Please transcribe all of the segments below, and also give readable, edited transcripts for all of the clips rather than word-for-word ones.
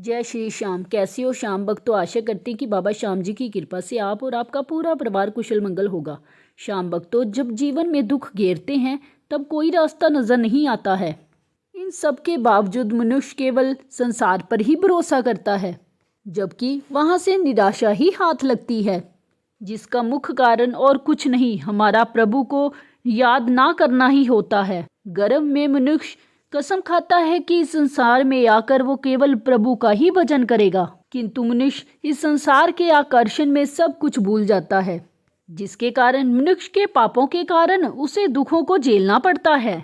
जय श्री श्याम। कैसे हो श्याम भक्त? तो आशा करते हैं कि बाबा श्याम जी की कृपा से आप और आपका पूरा परिवार कुशल मंगल होगा। श्याम भक्तों, जब जीवन में दुख घेरते हैं तब कोई रास्ता नजर नहीं आता है। इन सब के बावजूद मनुष्य केवल संसार पर ही भरोसा करता है, जबकि वहां से निराशा ही हाथ लगती है, जिसका मुख्य कारण और कुछ नहीं, हमारा प्रभु को याद ना करना ही होता है। गर्भ में मनुष्य कसम खाता है कि इस संसार में आकर वो केवल प्रभु का ही भजन करेगा, किंतु मनुष्य इस संसार के आकर्षण में सब कुछ भूल जाता है, जिसके कारण मनुष्य के पापों के कारण उसे दुखों को झेलना पड़ता है।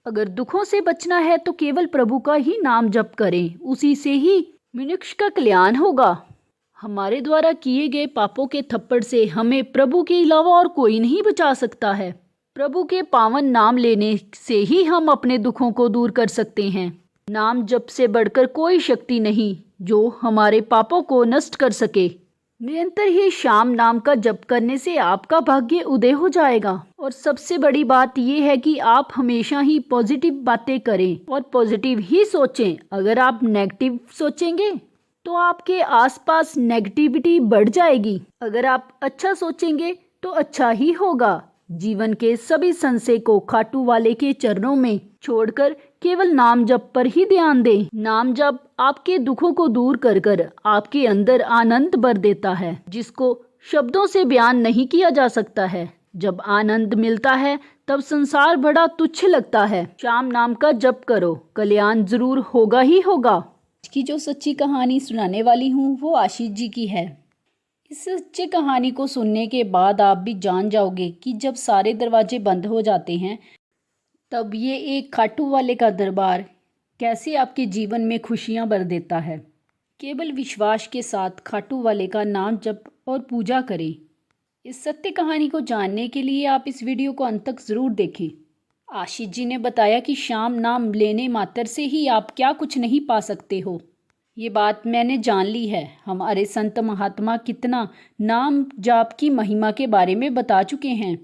अगर दुखों से बचना है तो केवल प्रभु का ही नाम जप करें, उसी से ही मनुष्य का कल्याण होगा। हमारे द्वारा किए गए पापों के थप्पड़ से हमें प्रभु के अलावा और कोई नहीं बचा सकता है। प्रभु के पावन नाम लेने से ही हम अपने दुखों को दूर कर सकते हैं। नाम जप से बढ़कर कोई शक्ति नहीं जो हमारे पापों को नष्ट कर सके। निरंतर ही श्याम नाम का जप करने से आपका भाग्य उदय हो जाएगा। और सबसे बड़ी बात यह है कि आप हमेशा ही पॉजिटिव बातें करें और पॉजिटिव ही सोचें। अगर आप नेगेटिव सोचेंगे तो आपके आसपास नेगेटिविटी बढ़ जाएगी। अगर आप अच्छा सोचेंगे तो अच्छा ही होगा। जीवन के सभी संशय को खाटू वाले के चरणों में छोड़कर केवल नाम जप पर ही ध्यान दें। नाम जप आपके दुखों को दूर कर कर आपके अंदर आनंद भर देता है, जिसको शब्दों से बयान नहीं किया जा सकता है। जब आनंद मिलता है तब संसार बड़ा तुच्छ लगता है। श्याम नाम का जप करो, कल्याण जरूर होगा ही होगा। आज की जो सच्ची कहानी सुनाने वाली हूँ वो आशीष जी की है। इस सच्ची कहानी को सुनने के बाद आप भी जान जाओगे कि जब सारे दरवाजे बंद हो जाते हैं तब ये एक खाटू वाले का दरबार कैसे आपके जीवन में खुशियाँ भर देता है। केवल विश्वास के साथ खाटू वाले का नाम जप और पूजा करें। इस सत्य कहानी को जानने के लिए आप इस वीडियो को अंत तक ज़रूर देखें। आशीष जी ने बताया कि श्याम नाम लेने मात्र से ही आप क्या कुछ नहीं पा सकते हो। ये बात मैंने जान ली है। हमारे संत महात्मा कितना नाम जाप की महिमा के बारे में बता चुके हैं,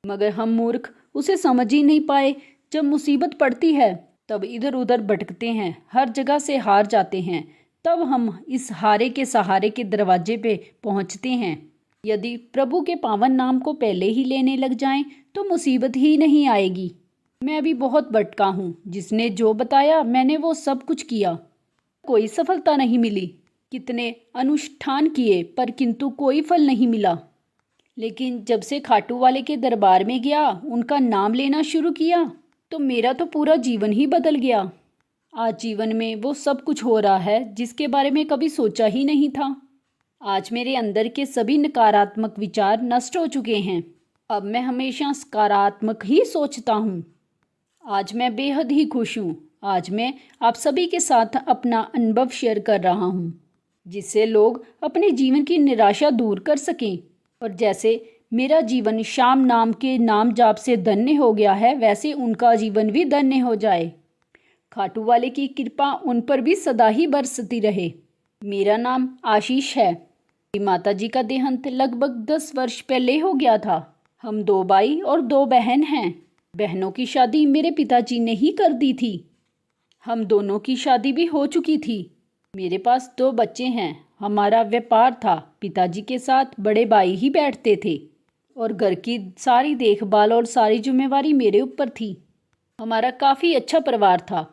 मगर हम मूर्ख उसे समझ ही नहीं पाए। जब मुसीबत पड़ती है तब इधर उधर भटकते हैं, हर जगह से हार जाते हैं। तब हम इस हारे के सहारे के दरवाजे पे पहुंचते हैं। यदि प्रभु के पावन नाम को पहले ही लेने लग जाएं तो मुसीबत ही नहीं आएगी। मैं अभी बहुत भटका हूँ। जिसने जो बताया मैंने वो सब कुछ किया, कोई सफलता नहीं मिली। कितने अनुष्ठान किए पर किंतु कोई फल नहीं मिला। लेकिन जब से खाटू वाले के दरबार में गया, उनका नाम लेना शुरू किया तो मेरा तो पूरा जीवन ही बदल गया। आज जीवन में वो सब कुछ हो रहा है जिसके बारे में कभी सोचा ही नहीं था। आज मेरे अंदर के सभी नकारात्मक विचार नष्ट हो चुके हैं। अब मैं हमेशा सकारात्मक ही सोचता हूँ। आज मैं बेहद ही खुश हूँ। आज मैं आप सभी के साथ अपना अनुभव शेयर कर रहा हूँ, जिससे लोग अपने जीवन की निराशा दूर कर सकें। और जैसे मेरा जीवन श्याम नाम के नाम जाप से धन्य हो गया है, वैसे उनका जीवन भी धन्य हो जाए। खाटू वाले की कृपा उन पर भी सदा ही बरसती रहे। मेरा नाम आशीष है। मेरी माता जी का देहांत लगभग 10 वर्ष पहले हो गया था। हम 2 भाई और 2 बहन हैं। बहनों की शादी मेरे पिताजी ने ही कर दी थी। हम दोनों की शादी भी हो चुकी थी। मेरे पास 2 बच्चे हैं। हमारा व्यापार था। पिताजी के साथ बड़े भाई ही बैठते थे और घर की सारी देखभाल और सारी जिम्मेवारी मेरे ऊपर थी। हमारा काफ़ी अच्छा परिवार था।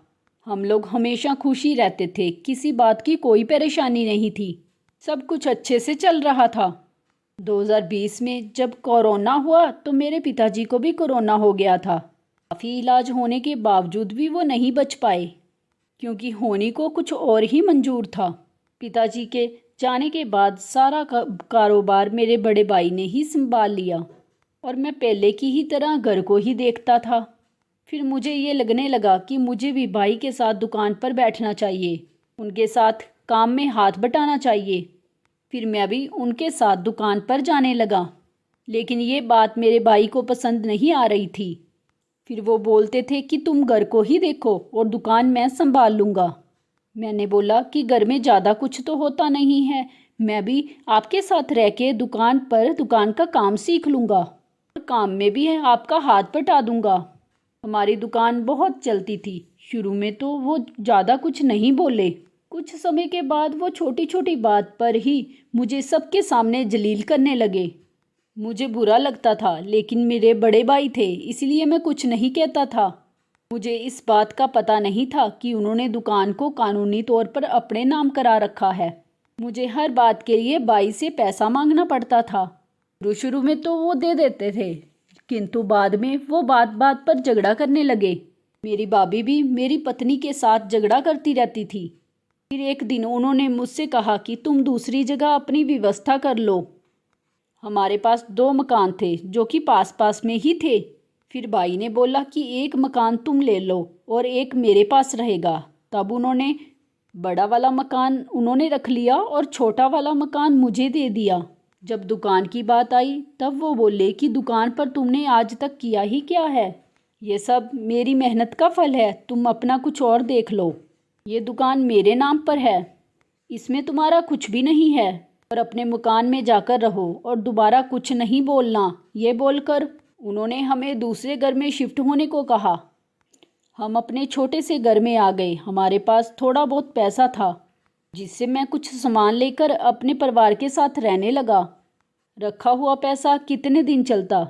हम लोग हमेशा खुशी रहते थे। किसी बात की कोई परेशानी नहीं थी। सब कुछ अच्छे से चल रहा था। 2020 में जब कोरोना हुआ तो मेरे पिताजी को भी कोरोना हो गया था। काफ़ी इलाज होने के बावजूद भी वो नहीं बच पाए, क्योंकि होने को कुछ और ही मंजूर था। पिताजी के जाने के बाद सारा कारोबार मेरे बड़े भाई ने ही संभाल लिया और मैं पहले की ही तरह घर को ही देखता था। फिर मुझे ये लगने लगा कि मुझे भी भाई के साथ दुकान पर बैठना चाहिए, उनके साथ काम में हाथ बटाना चाहिए। फिर मैं भी उनके साथ दुकान पर जाने लगा। लेकिन ये बात मेरे भाई को पसंद नहीं आ रही थी। फिर वो बोलते थे कि तुम घर को ही देखो और दुकान मैं संभाल लूँगा। मैंने बोला कि घर में ज़्यादा कुछ तो होता नहीं है, मैं भी आपके साथ रह के दुकान का काम सीख लूँगा और काम में भी है आपका हाथ बटा दूँगा। हमारी दुकान बहुत चलती थी। शुरू में तो वो ज़्यादा कुछ नहीं बोले कुछ समय के बाद वो छोटी छोटी बात पर ही मुझे सबके सामने जलील करने लगे। मुझे बुरा लगता था, लेकिन मेरे बड़े भाई थे, इसलिए मैं कुछ नहीं कहता था। मुझे इस बात का पता नहीं था कि उन्होंने दुकान को कानूनी तौर पर अपने नाम करा रखा है। मुझे हर बात के लिए भाई से पैसा मांगना पड़ता था। शुरू शुरू में तो वो दे देते थे, किंतु बाद में वो बात बात पर झगड़ा करने लगे। मेरी भाभी भी मेरी पत्नी के साथ झगड़ा करती रहती थी। फिर एक दिन उन्होंने मुझसे कहा कि तुम दूसरी जगह अपनी व्यवस्था कर लो। हमारे पास 2 मकान थे जो कि पास पास में ही थे। फिर भाई ने बोला कि एक मकान तुम ले लो और एक मेरे पास रहेगा। तब उन्होंने बड़ा वाला मकान उन्होंने रख लिया और छोटा वाला मकान मुझे दे दिया। जब दुकान की बात आई तब वो बोले कि दुकान पर तुमने आज तक किया ही क्या है? ये सब मेरी मेहनत का फल है, तुम अपना कुछ और देख लो। ये दुकान मेरे नाम पर है, इसमें तुम्हारा कुछ भी नहीं है, और अपने मकान में जाकर रहो और दोबारा कुछ नहीं बोलना। ये बोलकर उन्होंने हमें दूसरे घर में शिफ्ट होने को कहा। हम अपने छोटे से घर में आ गए। हमारे पास थोड़ा बहुत पैसा था, जिससे मैं कुछ सामान लेकर अपने परिवार के साथ रहने लगा। रखा हुआ पैसा कितने दिन चलता।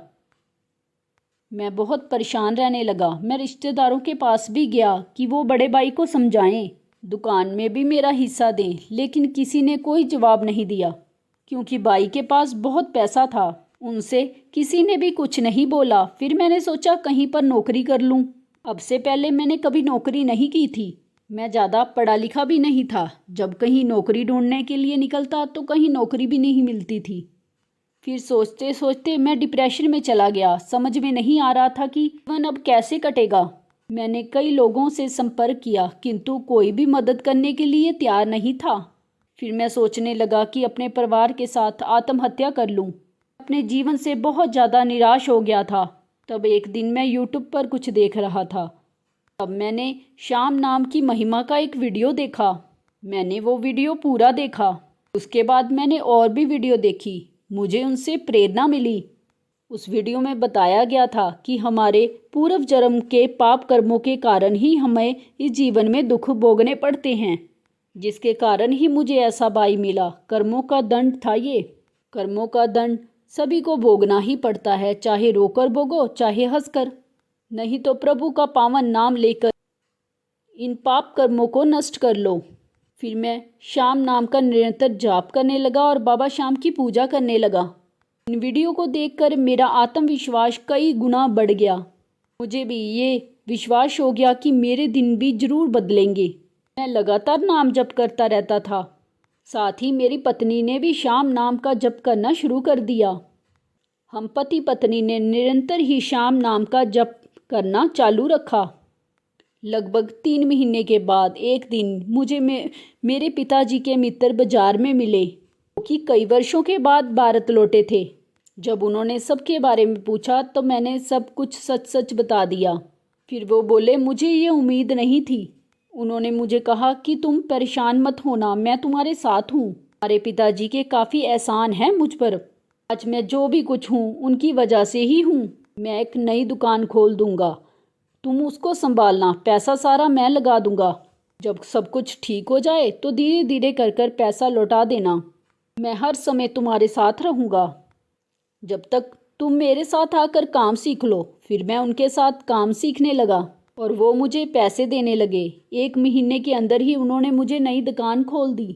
मैं बहुत परेशान रहने लगा। मैं रिश्तेदारों के पास भी गया कि वो बड़े भाई को समझाएं, दुकान में भी मेरा हिस्सा दें, लेकिन किसी ने कोई जवाब नहीं दिया, क्योंकि भाई के पास बहुत पैसा था। उनसे किसी ने भी कुछ नहीं बोला। फिर मैंने सोचा कहीं पर नौकरी कर लूं। अब से पहले मैंने कभी नौकरी नहीं की थी। मैं ज़्यादा पढ़ा लिखा भी नहीं था। जब कहीं नौकरी ढूंढने के लिए निकलता तो कहीं नौकरी भी नहीं मिलती थी। फिर सोचते सोचते मैं डिप्रेशन में चला गया। समझ में नहीं आ रहा था कि जीवन अब कैसे कटेगा। मैंने कई लोगों से संपर्क किया, किंतु कोई भी मदद करने के लिए तैयार नहीं था। फिर मैं सोचने लगा कि अपने परिवार के साथ आत्महत्या कर लूं। अपने जीवन से बहुत ज़्यादा निराश हो गया था। तब एक दिन मैं यूट्यूब पर कुछ देख रहा था। तब मैंने श्याम नाम की महिमा का एक वीडियो देखा। मैंने वो वीडियो पूरा देखा। उसके बाद मैंने और भी वीडियो देखी। मुझे उनसे प्रेरणा मिली। उस वीडियो में बताया गया था कि हमारे पूर्व जन्म के पाप कर्मों के कारण ही हमें इस जीवन में दुख भोगने पड़ते हैं, जिसके कारण ही मुझे ऐसा भाई मिला। कर्मों का दंड था ये। कर्मों का दंड सभी को भोगना ही पड़ता है, चाहे रोकर भोगो चाहे हंसकर। नहीं तो प्रभु का पावन नाम लेकर इन पाप कर्मों को नष्ट कर लो। फिर मैं श्याम नाम का निरंतर जाप करने लगा और बाबा श्याम की पूजा करने लगा। इन वीडियो को देखकर मेरा आत्मविश्वास कई गुना बढ़ गया। मुझे भी ये विश्वास हो गया कि मेरे दिन भी जरूर बदलेंगे। मैं लगातार नाम जप करता रहता था। साथ ही मेरी पत्नी ने भी श्याम नाम का जप करना शुरू कर दिया। हम पति पत्नी ने निरंतर ही श्याम नाम का जप करना चालू रखा। लगभग 3 महीने के बाद एक दिन मुझे मेरे पिताजी के मित्र बाजार में मिले, कि कई वर्षों के बाद भारत लौटे थे। जब उन्होंने सबके बारे में पूछा तो मैंने सब कुछ सच सच बता दिया। फिर वो बोले, मुझे ये उम्मीद नहीं थी। उन्होंने मुझे कहा कि तुम परेशान मत होना, मैं तुम्हारे साथ हूँ। हमारे पिताजी के काफ़ी एहसान है मुझ पर। आज मैं जो भी कुछ हूँ उनकी वजह से ही हूँ। मैं एक नई दुकान खोल दूँगा, तुम उसको संभालना, पैसा सारा मैं लगा दूँगा। जब सब कुछ ठीक हो जाए तो धीरे धीरे कर कर पैसा लौटा देना। मैं हर समय तुम्हारे साथ रहूँगा जब तक तुम मेरे साथ आकर काम सीख लो। फिर मैं उनके साथ काम सीखने लगा और वो मुझे पैसे देने लगे। 1 महीने के अंदर ही उन्होंने मुझे नई दुकान खोल दी।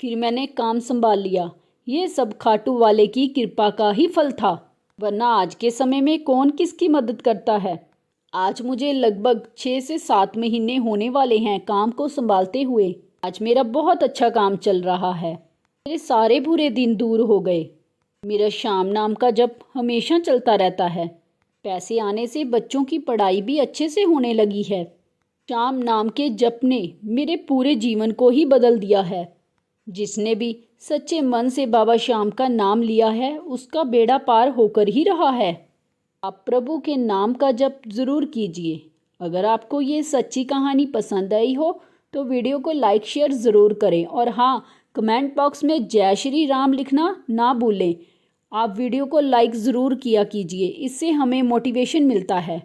फिर मैंने काम संभाल लिया। ये सब खाटू वाले की कृपा का ही फल था, वरना आज के समय में कौन किसकी मदद करता है। आज मुझे लगभग 6 से 7 महीने होने वाले हैं काम को संभालते हुए। आज मेरा बहुत अच्छा काम चल रहा है। मेरे सारे बुरे दिन दूर हो गए। मेरा श्याम नाम का जप हमेशा चलता रहता है। पैसे आने से बच्चों की पढ़ाई भी अच्छे से होने लगी है। श्याम नाम के जप ने मेरे पूरे जीवन को ही बदल दिया है। जिसने भी सच्चे मन से बाबा श्याम का नाम लिया है उसका बेड़ा पार होकर ही रहा है। आप प्रभु के नाम का जप ज़रूर कीजिए। अगर आपको ये सच्ची कहानी पसंद आई हो तो वीडियो को लाइक शेयर ज़रूर करें, और हाँ, कमेंट बॉक्स में जय श्री राम लिखना ना भूलें। आप वीडियो को लाइक ज़रूर किया कीजिए, इससे हमें मोटिवेशन मिलता है।